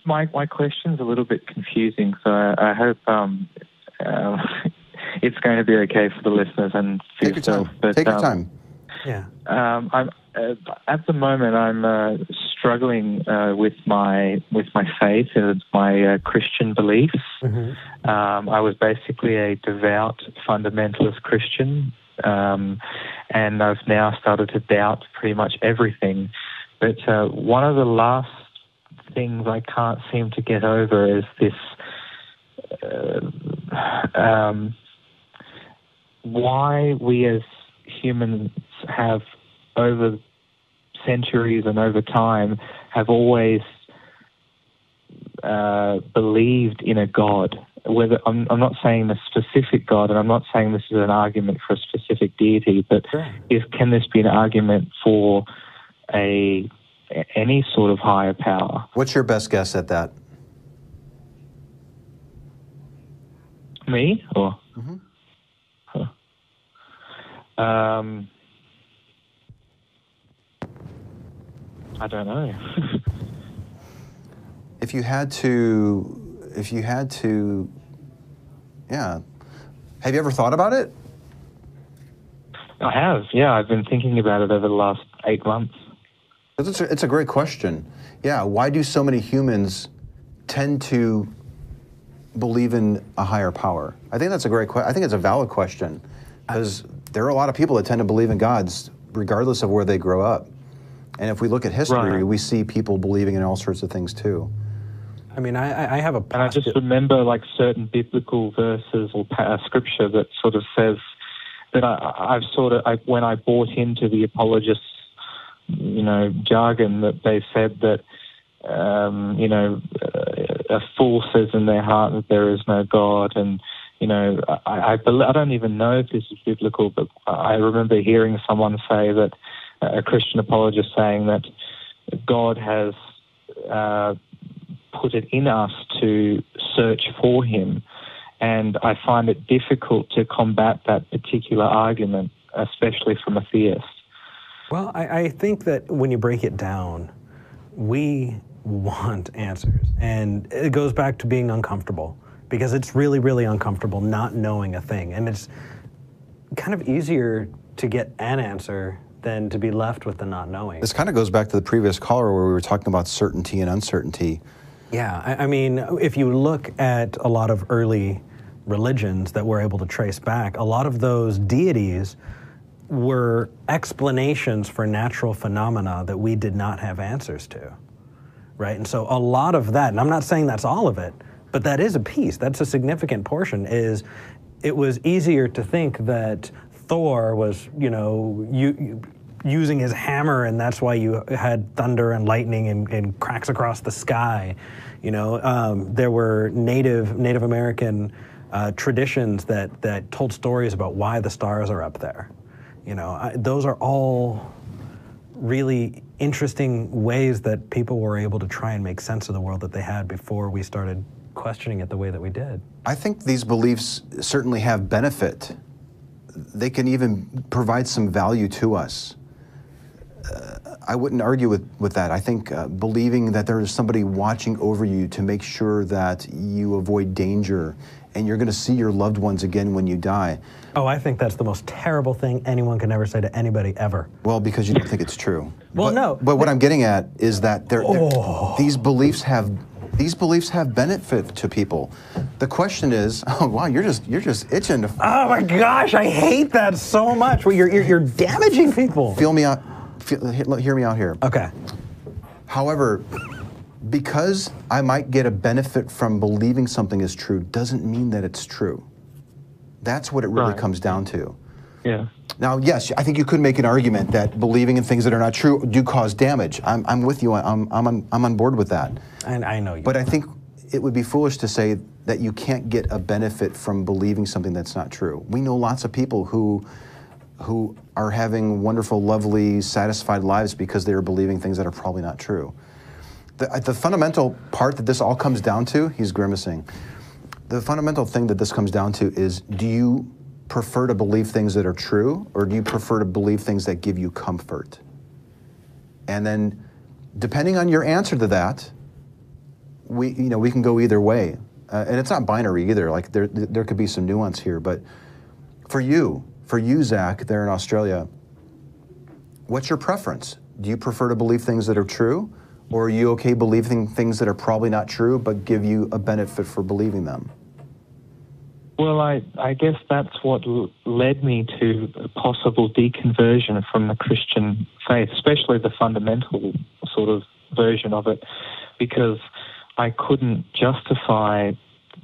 My question's a little bit confusing, so I hope it's going to be okay for the listeners and for yourself. Take your time. Yeah. I'm at the moment I'm struggling with my faith and my Christian beliefs. Mm-hmm. I was basically a devout fundamentalist Christian, and I've now started to doubt pretty much everything. But one of the last things I can't seem to get over is this why we as humans have, over centuries and over time, have always believed in a God. Whether I'm not saying a specific God, and I'm not saying this is an argument for a specific deity, but can this be an argument for any sort of higher power? What's your best guess at that? Me? Or? Mm-hmm. I don't know. If you had to, yeah. Have you ever thought about it? I have, yeah. I've been thinking about it over the last 8 months. It's a great question. Yeah, why do so many humans tend to believe in a higher power? I think that's a great question. I think it's a valid question, because there are a lot of people that tend to believe in gods regardless of where they grow up. And if we look at history, we see people believing in all sorts of things too. I mean, I have a... And I just remember like certain biblical verses or scripture that sort of says that when I bought into the apologists, jargon, that they said that, a fool says in their heart that there is no God. And, I don't even know if this is biblical, but I remember hearing someone say that, a Christian apologist saying that God has put it in us to search for him. And I find it difficult to combat that particular argument, especially from a theist. Well, I think that when you break it down, we want answers. And it goes back to being uncomfortable, because it's really, really uncomfortable not knowing a thing. And it's kind of easier to get an answer than to be left with the not knowing. This kind of goes back to the previous caller where we were talking about certainty and uncertainty. Yeah, I mean, if you look at a lot of early religions that we're able to trace back, a lot of those deities were explanations for natural phenomena that we did not have answers to, right? And so a lot of that, and I'm not saying that's all of it, but that is a piece, that's a significant portion, is it was easier to think that Thor was, using his hammer, and that's why you had thunder and lightning and cracks across the sky. There were Native American traditions that told stories about why the stars are up there. Those are all really interesting ways that people were able to try and make sense of the world that they had before we started questioning it the way that we did. I think these beliefs certainly have benefit. They can even provide some value to us. I wouldn't argue with that. I think believing that there is somebody watching over you to make sure that you avoid danger and you're going to see your loved ones again when you die. Oh, I think that's the most terrible thing anyone can ever say to anybody ever. Well, because you don't think it's true. Well, no. But what I'm getting at is that these beliefs have benefit to people. The question is, oh wow, you're just itching to. Oh my gosh, I hate that so much. Well, you're damaging people. Hear me out here. Okay. However, because I might get a benefit from believing something is true, doesn't mean that it's true. That's what it really comes down to. Yeah. Now, yes, I think you could make an argument that believing in things that are not true do cause damage. I'm with you. I'm on board with that. And I know you. But I think it would be foolish to say that you can't get a benefit from believing something that's not true. We know lots of people who are having wonderful, lovely, satisfied lives because they are believing things that are probably not true. The fundamental part that this all comes down to, he's grimacing. The fundamental thing that this comes down to is, do you prefer to believe things that are true, or do you prefer to believe things that give you comfort? And then, depending on your answer to that, we can go either way, and it's not binary either. Like there could be some nuance here. But for you, Zack, there in Australia, what's your preference? Do you prefer to believe things that are true, or are you okay believing things that are probably not true but give you a benefit for believing them? Well, I guess that's what led me to a possible deconversion from the Christian faith, especially the fundamental sort of version of it, because I couldn't justify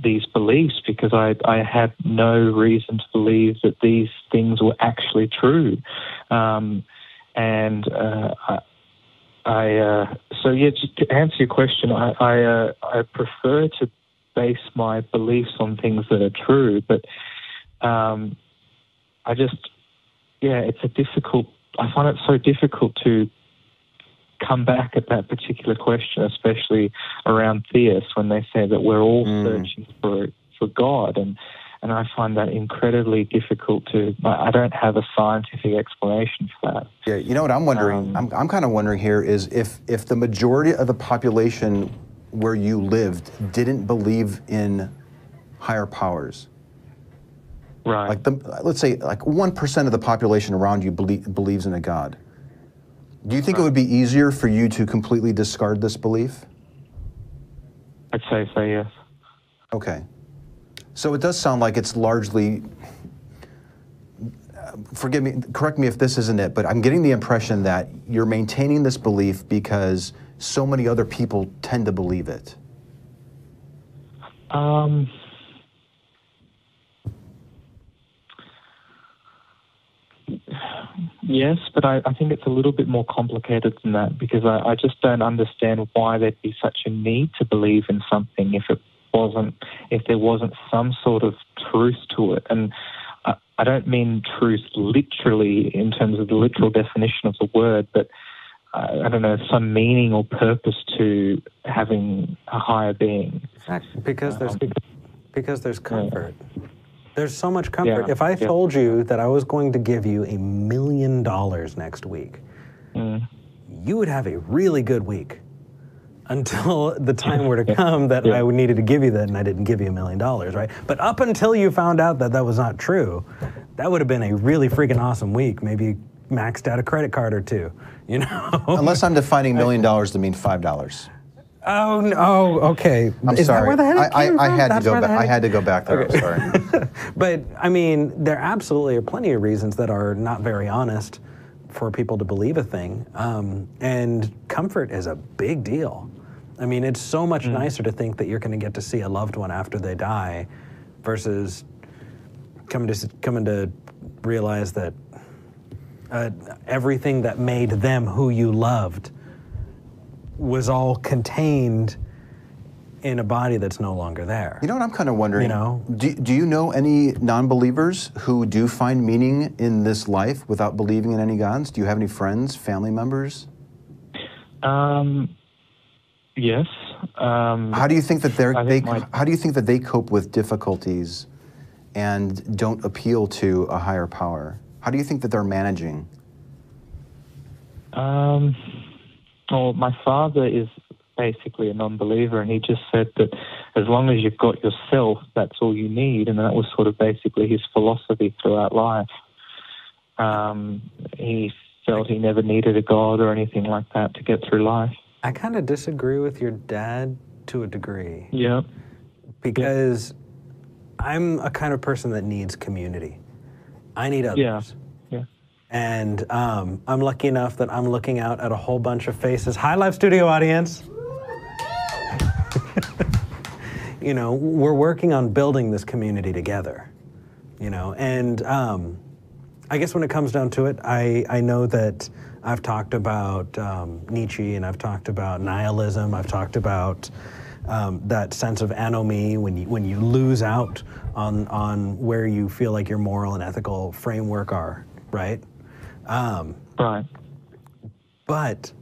these beliefs because I had no reason to believe that these things were actually true. So just to answer your question, I prefer to base my beliefs on things that are true, but I find it so difficult to come back at that particular question, especially around theists, when they say that we're all searching for God, and I find that incredibly difficult I don't have a scientific explanation for that. Yeah, you know what I'm wondering? I'm kind of wondering here is if the majority of the population where you lived didn't believe in higher powers. Right. Like let's say like 1% of the population around you believes in a God. Do you think it would be easier for you to completely discard this belief? I'd say so, yes. Okay. So it does sound like it's largely, correct me if this isn't it, but I'm getting the impression that you're maintaining this belief because so many other people tend to believe it. Yes, but I think it's a little bit more complicated than that, because I just don't understand why there'd be such a need to believe in something if there wasn't some sort of truth to it. And I don't mean truth literally in terms of the literal definition of the word, but I don't know, some meaning or purpose to having a higher being. Because there's comfort. There's so much comfort. Yeah, if I told you that I was going to give you $1 million next week, you would have a really good week until the time were to come that I needed to give you that, and I didn't give you $1 million, right? But up until you found out that that was not true, that would have been a really freaking awesome week. Maybe maxed out a credit card or two, you know? Unless I'm defining $1 million to mean $5. Oh, no, okay. I'm Is sorry. That where the headache came from? I had to go back there. Okay. I'm sorry. But I mean, there absolutely are plenty of reasons that are not very honest for people to believe a thing, and comfort is a big deal. I mean, it's so much nicer to think that you're going to get to see a loved one after they die, versus coming to realize that everything that made them who you loved was all contained in a body that's no longer there. You know what I'm kind of wondering? You know? Do you know any non-believers who do find meaning in this life without believing in any gods? Do you have any friends, family members? Yes. How do you think that how do you think that they cope with difficulties and don't appeal to a higher power? How do you think that they're managing? Well, my father is basically a non-believer, and he just said that as long as you've got yourself, that's all you need, and that was sort of basically his philosophy throughout life. He felt he never needed a God or anything like that to get through life. I kind of disagree with your dad to a degree. Yeah. Because I'm a kind of person that needs community. I need others. Yeah. And I'm lucky enough that I'm looking out at a whole bunch of faces. Hi, live studio audience. You know, we're working on building this community together, you know, and I guess when it comes down to it, I know that I've talked about Nietzsche, and I've talked about nihilism. I've talked about that sense of anomie when you lose out on where you feel like your moral and ethical framework are, right? Right. But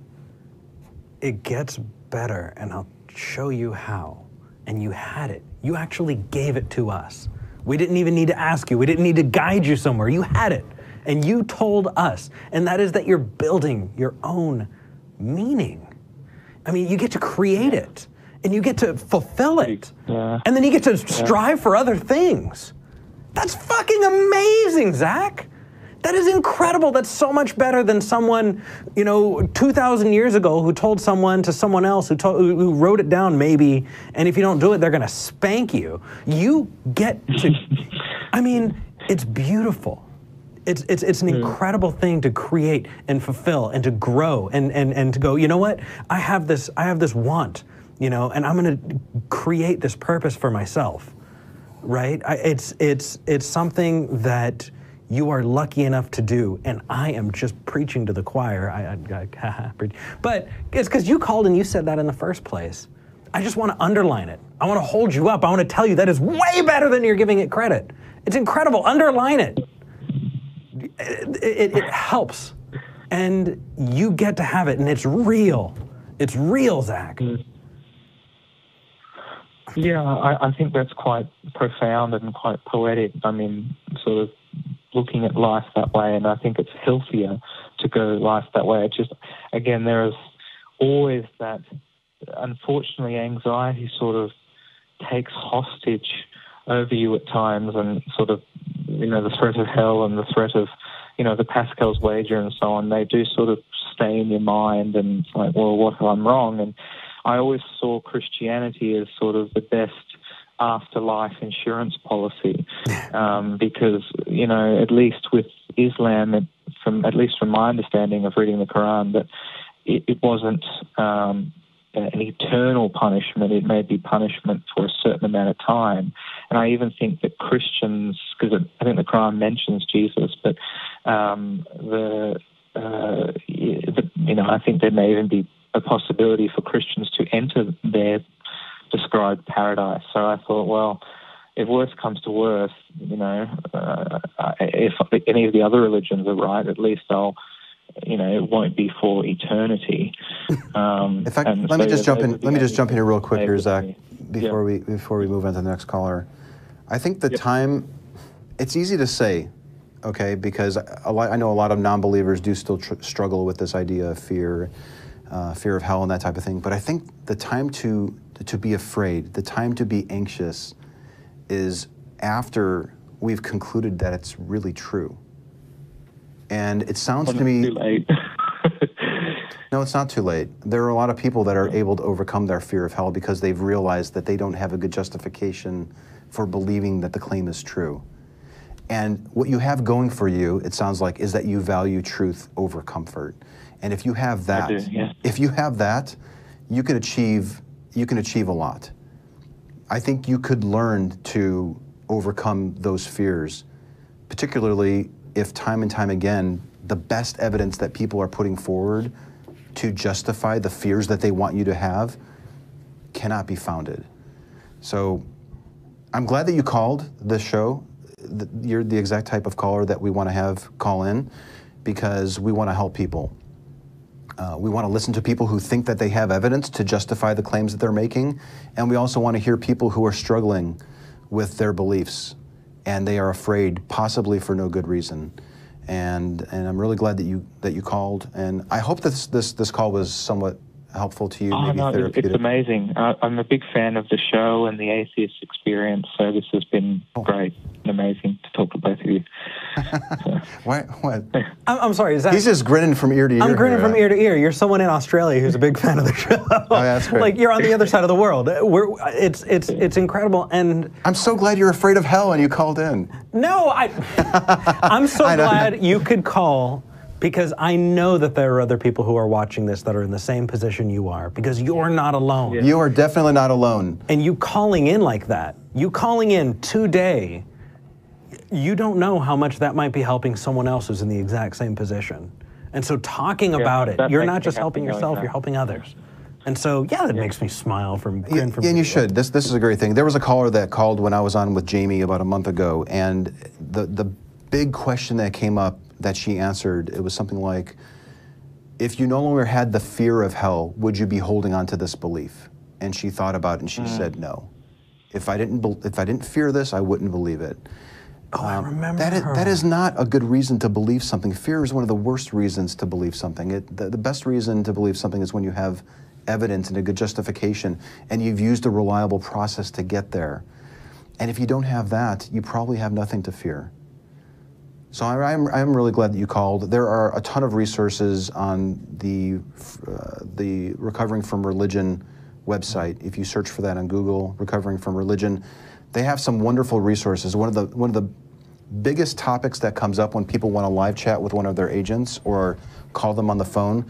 it gets better, and I'll show you how. And you had it. You actually gave it to us. We didn't even need to ask you. We didn't need to guide you somewhere. You had it. And you told us. And that is that you're building your own meaning. I mean, you get to create it. and you get to fulfill it. Yeah. And then you get to strive for other things. That's fucking amazing, Zach. That is incredible. That's so much better than someone, 2,000 years ago who told someone to someone else who wrote it down maybe, and if you don't do it, they're going to spank you. You get to, I mean, it's beautiful. It's an incredible thing to create and fulfill and to grow and to go, you know what? I have this want, and I'm going to create this purpose for myself, right? It's something that you are lucky enough to do, and I am just preaching to the choir. But it's because you called and you said that in the first place. I just want to underline it. I want to hold you up. I want to tell you that is way better than you're giving it credit. It's incredible. Underline it. It helps, and you get to have it, and it's real. It's real, Zach. Yeah, I think that's quite profound and quite poetic. I mean, sort of looking at life that way, and I think it's healthier to go life that way. It just, again, there is always that, unfortunately, anxiety sort of takes hostage over you at times, and sort of, the threat of hell and the threat of, the Pascal's wager and so on, they do sort of stay in your mind, and it's like, well, what if I'm wrong? And I always saw Christianity as sort of the best afterlife insurance policy, because, at least with Islam, at least from my understanding of reading the Quran, that it wasn't an eternal punishment. It may be punishment for a certain amount of time. And I even think that Christians, because I think the Quran mentions Jesus, but I think there may even be a possibility for Christians to enter their described paradise. So I thought, well, if worse comes to worse, if any of the other religions are right, at least I'll, it won't be for eternity. In fact, let me just jump in here real quick here, Zach, before we move on to the next caller. I think the time, it's easy to say, okay, because I know a lot of non-believers do still struggle with this idea of fear of hell and that type of thing. But I think the time to be afraid, the time to be anxious, is after we've concluded that it's really true. And it sounds to me... Too late. No, it's not too late. There are a lot of people that are able to overcome their fear of hell because they've realized that they don't have a good justification for believing that the claim is true. And what you have going for you, it sounds like, is that you value truth over comfort. And if you have that, you can achieve a lot. I think you could learn to overcome those fears, particularly if time and time again, the best evidence that people are putting forward to justify the fears that they want you to have cannot be founded. So I'm glad that you called this show. You're the exact type of caller that we want to have call in, because we want to help people. We want to listen to people who think that they have evidence to justify the claims that they're making, and we also want to hear people who are struggling with their beliefs, and they are afraid, possibly for no good reason. And I'm really glad that you called, and I hope that this call was somewhat helpful to you. Maybe therapeutic. It's amazing. I'm a big fan of the show and the Atheist experience, so this has been great and amazing to talk to both of you. So. What? I'm sorry, is that... He's just grinning from ear to ear. I'm grinning from ear to ear. You're someone in Australia who's a big fan of the show. Oh, yeah, that's great. Like, you're on the other side of the world. It's incredible, and... I'm so glad you're afraid of hell and you called in. No, I'm so glad you could call, because I know that there are other people who are watching this that are in the same position you are, because you're not alone. Yeah. You are definitely not alone. And you calling in like that, you calling in today, you don't know how much that might be helping someone else who's in the exact same position. And so talking about it, you're not just helping yourself, you're helping others. And so, that makes me smile from... and you should. This is a great thing. There was a caller that called when I was on with Jamie about a month ago, and the big question that came up that she answered, it was something like, if you no longer had the fear of hell, would you be holding on to this belief? And she thought about it and she said no. If I didn't fear this, I wouldn't believe it. Oh, I remember that is not a good reason to believe something. Fear is one of the worst reasons to believe something. The best reason to believe something is when you have evidence and a good justification, and you've used a reliable process to get there. And if you don't have that, you probably have nothing to fear. So I'm really glad that you called. There are a ton of resources on the Recovering from Religion website. If you search for that on Google, Recovering from Religion, they have some wonderful resources. One of the biggest topics that comes up when people want to live chat with one of their agents or call them on the phone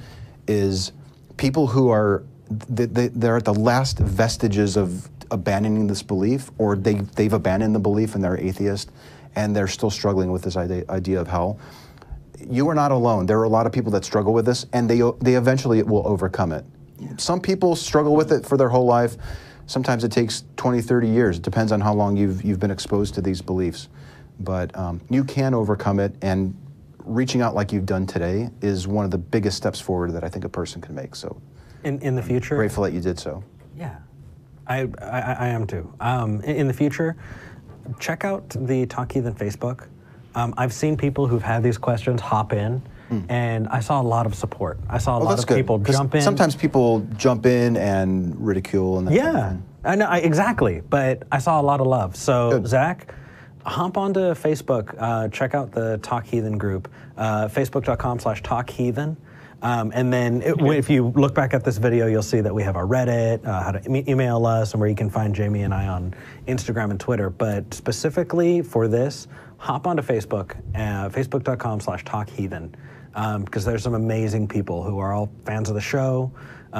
is people who are they're at the last vestiges of abandoning this belief, or they've abandoned the belief and they're atheist, and they're still struggling with this idea of hell. You are not alone. There are a lot of people that struggle with this, and they eventually will overcome it. Some people struggle with it for their whole life. Sometimes it takes 20, 30 years. It depends on how long you've been exposed to these beliefs. But you can overcome it, and reaching out like you've done today is one of the biggest steps forward that I think a person can make. So, in the future, I'm grateful that you did so. Yeah, I am too. In the future, check out the Talk Heathen Facebook. I've seen people who've had these questions hop in, and I saw a lot of support. I saw a lot of people jump in. Sometimes people jump in and ridicule and that kind of thing. I know, exactly, but I saw a lot of love. So, good. Zach, hop onto Facebook, check out the Talk Heathen group, facebook.com/talkheathen. And then if you look back at this video, you'll see that we have our Reddit, how to email us, and where you can find Jamie and I on Instagram and Twitter. But specifically for this, hop onto Facebook, facebook.com/talkheathen, because there's some amazing people who are all fans of the show.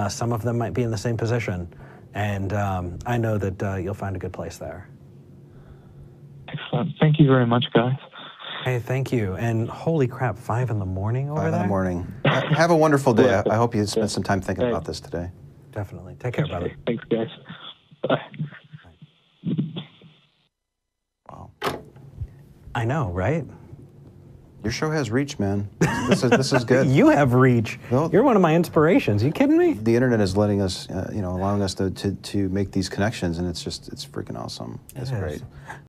Some of them might be in the same position. And I know that you'll find a good place there. Excellent. Thank you very much, guys. Hey, thank you. And holy crap, 5 in the morning over there? 5 in the morning. Have a wonderful day. I hope you spent some time thinking about this today. Definitely. Take care, brother. Thanks, guys. Bye. Wow. I know, right? Your show has reach, man. This is good. You have reach. Well, you're one of my inspirations. You kidding me? The internet is letting us, allowing us to make these connections, and it's freaking awesome. It's great.